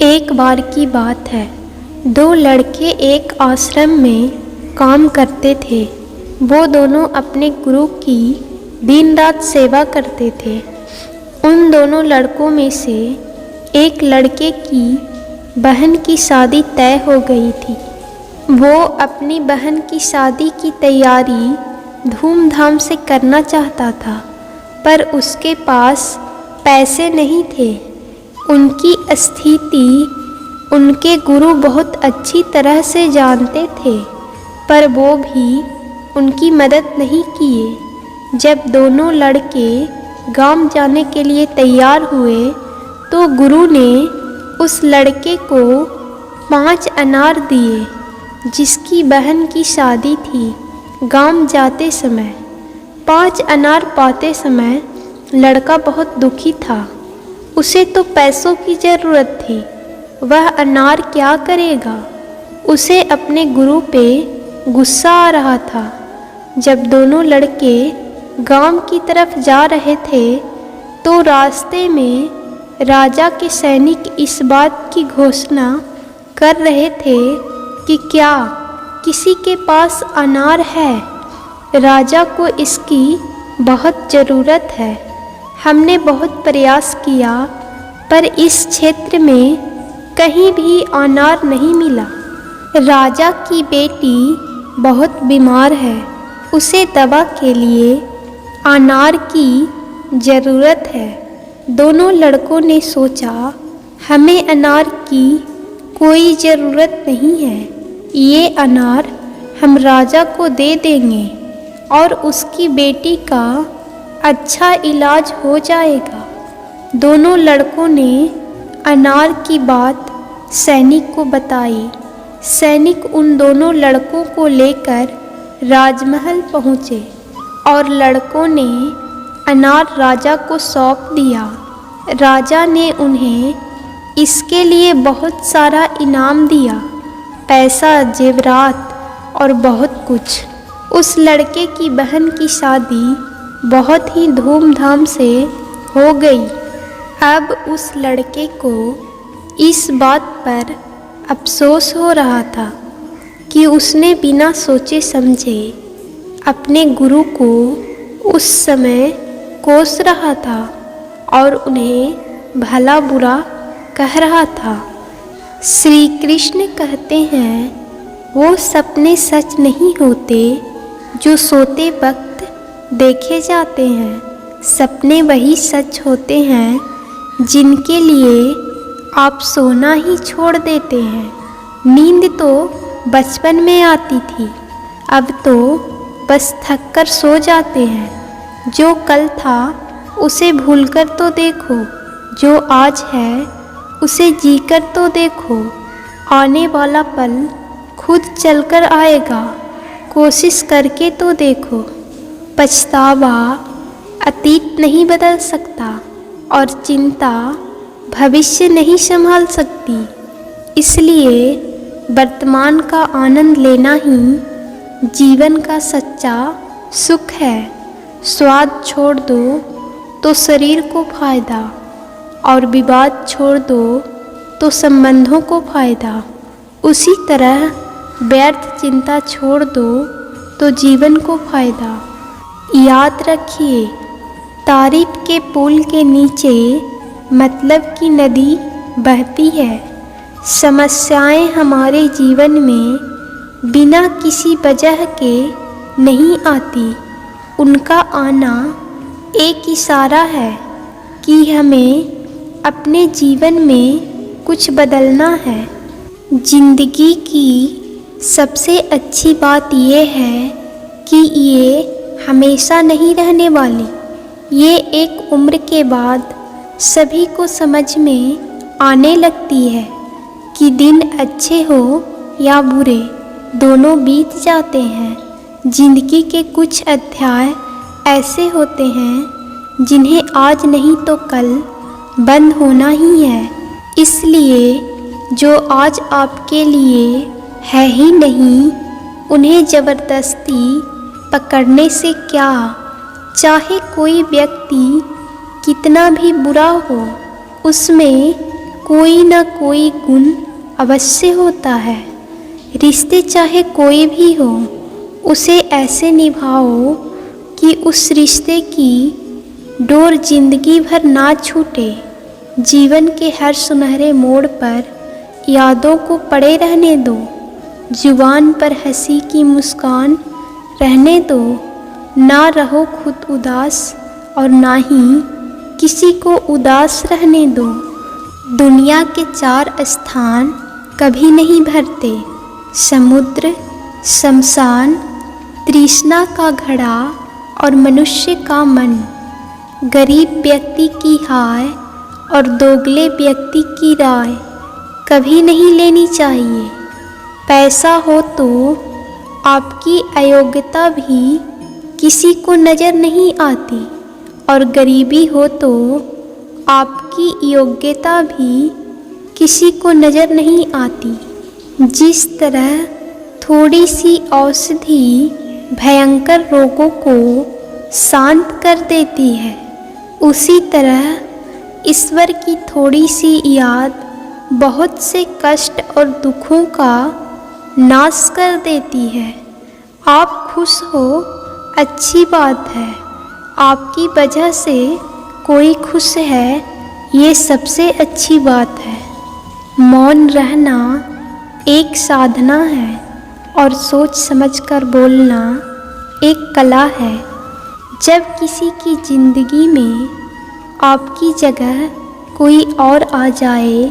एक बार की बात है, दो लड़के एक आश्रम में काम करते थे। वो दोनों अपने गुरु की दिन रात सेवा करते थे। उन दोनों लड़कों में से एक लड़के की बहन की शादी तय हो गई थी। वो अपनी बहन की शादी की तैयारी धूमधाम से करना चाहता था, पर उसके पास पैसे नहीं थे। उनकी स्थिति उनके गुरु बहुत अच्छी तरह से जानते थे, पर वो भी उनकी मदद नहीं किए। जब दोनों लड़के गांव जाने के लिए तैयार हुए तो गुरु ने उस लड़के को 5 अनार दिए, जिसकी बहन की शादी थी। गांव जाते समय 5 अनार पाते समय लड़का बहुत दुखी था। उसे तो पैसों की ज़रूरत थी, वह अनार क्या करेगा। उसे अपने गुरु पे गुस्सा आ रहा था। जब दोनों लड़के गांव की तरफ जा रहे थे तो रास्ते में राजा के सैनिक इस बात की घोषणा कर रहे थे कि क्या किसी के पास अनार है, राजा को इसकी बहुत ज़रूरत है। हमने बहुत प्रयास किया, पर इस क्षेत्र में कहीं भी अनार नहीं मिला। राजा की बेटी बहुत बीमार है, उसे दवा के लिए अनार की ज़रूरत है। दोनों लड़कों ने सोचा, हमें अनार की कोई ज़रूरत नहीं है, ये अनार हम राजा को दे देंगे और उसकी बेटी का अच्छा इलाज हो जाएगा। दोनों लड़कों ने अनार की बात सैनिक को बताई। सैनिक उन दोनों लड़कों को लेकर राजमहल पहुँचे और लड़कों ने अनार राजा को सौंप दिया। राजा ने उन्हें इसके लिए बहुत सारा इनाम दिया, पैसा, जेवरात और बहुत कुछ। उस लड़के की बहन की शादी बहुत ही धूमधाम से हो गई। अब उस लड़के को इस बात पर अफसोस हो रहा था कि उसने बिना सोचे समझे अपने गुरु को उस समय कोस रहा था और उन्हें भला बुरा कह रहा था। श्री कृष्ण कहते हैं, वो सपने सच नहीं होते जो सोते वक्त देखे जाते हैं। सपने वही सच होते हैं जिनके लिए आप सोना ही छोड़ देते हैं। नींद तो बचपन में आती थी, अब तो बस थक कर सो जाते हैं। जो कल था उसे भूलकर तो देखो, जो आज है उसे जीकर तो देखो। आने वाला पल खुद चलकर आएगा, कोशिश करके तो देखो। पछतावा अतीत नहीं बदल सकता और चिंता भविष्य नहीं संभाल सकती। इसलिए वर्तमान का आनंद लेना ही जीवन का सच्चा सुख है। स्वाद छोड़ दो तो शरीर को फायदा, और विवाद छोड़ दो तो संबंधों को फायदा। उसी तरह व्यर्थ चिंता छोड़ दो तो जीवन को फायदा। याद रखिए, तारीफ के पुल के नीचे मतलब की नदी बहती है। समस्याएं हमारे जीवन में बिना किसी वजह के नहीं आती। उनका आना एक इशारा है कि हमें अपने जीवन में कुछ बदलना है। जिंदगी की सबसे अच्छी बात ये है कि ये हमेशा नहीं रहने वाली। ये एक उम्र के बाद सभी को समझ में आने लगती है कि दिन अच्छे हो या बुरे, दोनों बीत जाते हैं। जिंदगी के कुछ अध्याय ऐसे होते हैं जिन्हें आज नहीं तो कल बंद होना ही है। इसलिए जो आज आपके लिए है ही नहीं, उन्हें ज़बरदस्ती पकड़ने से क्या। चाहे कोई व्यक्ति कितना भी बुरा हो, उसमें कोई ना कोई गुण अवश्य होता है। रिश्ते चाहे कोई भी हो, उसे ऐसे निभाओ कि उस रिश्ते की डोर जिंदगी भर ना छूटे। जीवन के हर सुनहरे मोड़ पर यादों को पड़े रहने दो। जुबान पर हंसी की मुस्कान रहने दो। ना रहो खुद उदास और ना ही किसी को उदास रहने दो। दुनिया के 4 स्थान कभी नहीं भरते, समुद्र, शमशान, तृष्णा का घड़ा और मनुष्य का मन। गरीब व्यक्ति की हाय और दोगले व्यक्ति की राय कभी नहीं लेनी चाहिए। पैसा हो तो आपकी अयोग्यता भी किसी को नज़र नहीं आती, और गरीबी हो तो आपकी योग्यता भी किसी को नज़र नहीं आती। जिस तरह थोड़ी सी औषधि भयंकर रोगों को शांत कर देती है, उसी तरह ईश्वर की थोड़ी सी याद बहुत से कष्ट और दुखों का नाश कर देती है। आप खुश हो, अच्छी बात है। आपकी वजह से कोई खुश है, ये सबसे अच्छी बात है। मौन रहना एक साधना है और सोच समझकर बोलना एक कला है। जब किसी की ज़िंदगी में आपकी जगह कोई और आ जाए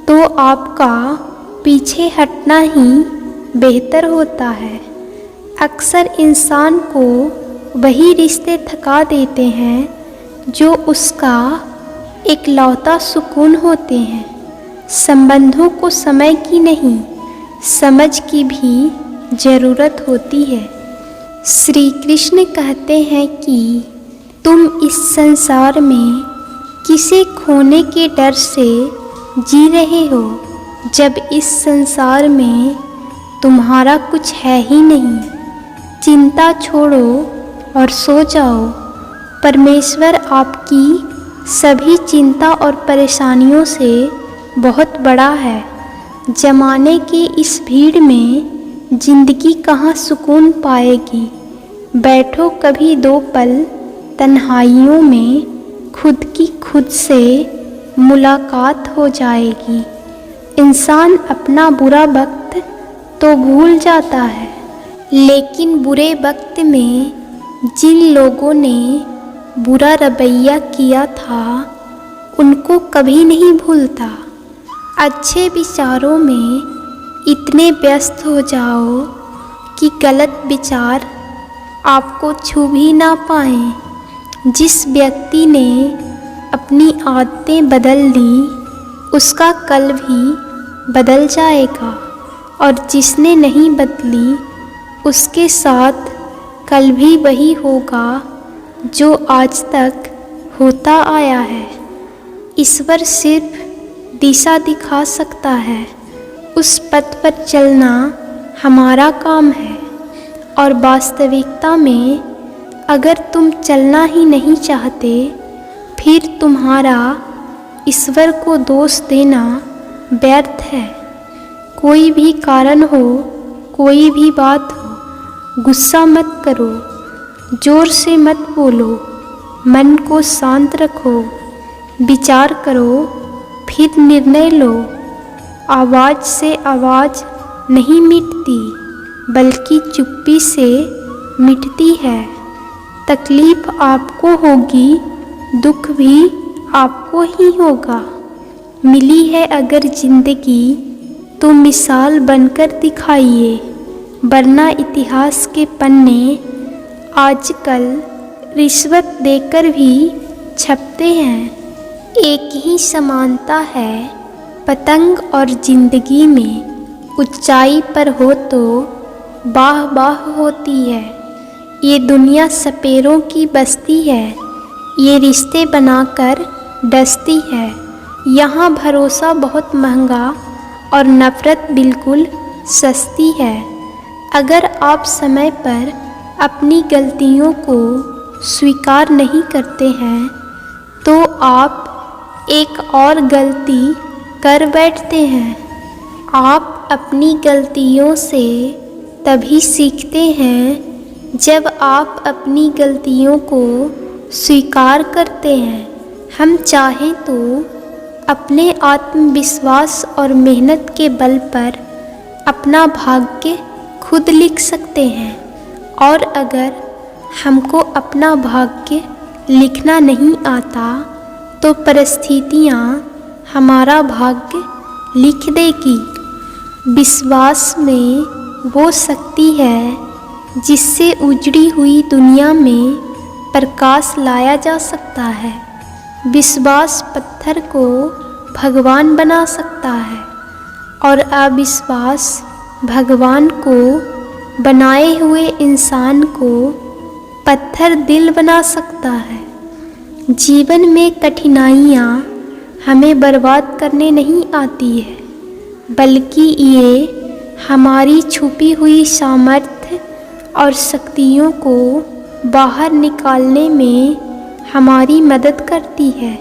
तो आपका पीछे हटना ही बेहतर होता है। अक्सर इंसान को वही रिश्ते थका देते हैं जो उसका इकलौता सुकून होते हैं। संबंधों को समय की नहीं, समझ की भी ज़रूरत होती है। श्री कृष्ण कहते हैं कि तुम इस संसार में किसे खोने के डर से जी रहे हो, जब इस संसार में तुम्हारा कुछ है ही नहीं। चिंता छोड़ो और सो जाओ। परमेश्वर आपकी सभी चिंता और परेशानियों से बहुत बड़ा है। जमाने की इस भीड़ में जिंदगी कहाँ सुकून पाएगी। बैठो कभी 2 पल तन्हाइयों में, खुद की खुद से मुलाकात हो जाएगी। इंसान अपना बुरा वक्त तो भूल जाता है, लेकिन बुरे वक्त में जिन लोगों ने बुरा रवैया किया था उनको कभी नहीं भूलता। अच्छे विचारों में इतने व्यस्त हो जाओ कि गलत विचार आपको छू भी ना पाएं। जिस व्यक्ति ने अपनी आदतें बदल दी, उसका कल भी बदल जाएगा, और जिसने नहीं बदली, उसके साथ कल भी वही होगा जो आज तक होता आया है। ईश्वर सिर्फ दिशा दिखा सकता है, उस पथ पर चलना हमारा काम है। और वास्तविकता में अगर तुम चलना ही नहीं चाहते, फिर तुम्हारा ईश्वर को दोष देना व्यर्थ है। कोई भी कारण हो, कोई भी बात हो, गुस्सा मत करो, जोर से मत बोलो, मन को शांत रखो, विचार करो, फिर निर्णय लो। आवाज़ से आवाज़ नहीं मिटती, बल्कि चुप्पी से मिटती है। तकलीफ़ आपको होगी, दुख भी आपको ही होगा। मिली है अगर ज़िंदगी तो मिसाल बनकर दिखाइए, वरना इतिहास के पन्ने आजकल रिश्वत देकर भी छपते हैं। एक ही समानता है पतंग और ज़िंदगी में, ऊंचाई पर हो तो बाह बाह होती है। ये दुनिया सपेरों की बस्ती है, ये रिश्ते बनाकर डसती है। यहाँ भरोसा बहुत महंगा और नफ़रत बिल्कुल सस्ती है। अगर आप समय पर अपनी गलतियों को स्वीकार नहीं करते हैं तो आप एक और गलती कर बैठते हैं। आप अपनी गलतियों से तभी सीखते हैं जब आप अपनी गलतियों को स्वीकार करते हैं। हम चाहें तो अपने आत्मविश्वास और मेहनत के बल पर अपना भाग्य खुद लिख सकते हैं, और अगर हमको अपना भाग्य लिखना नहीं आता तो परिस्थितियाँ हमारा भाग्य लिख देगी। विश्वास में वो शक्ति है जिससे उजड़ी हुई दुनिया में प्रकाश लाया जा सकता है। विश्वास पत्थर को भगवान बना सकता है और अविश्वास भगवान को बनाए हुए इंसान को पत्थर दिल बना सकता है। जीवन में कठिनाइयाँ हमें बर्बाद करने नहीं आती है, बल्कि ये हमारी छुपी हुई सामर्थ्य और शक्तियों को बाहर निकालने में हमारी मदद करती है।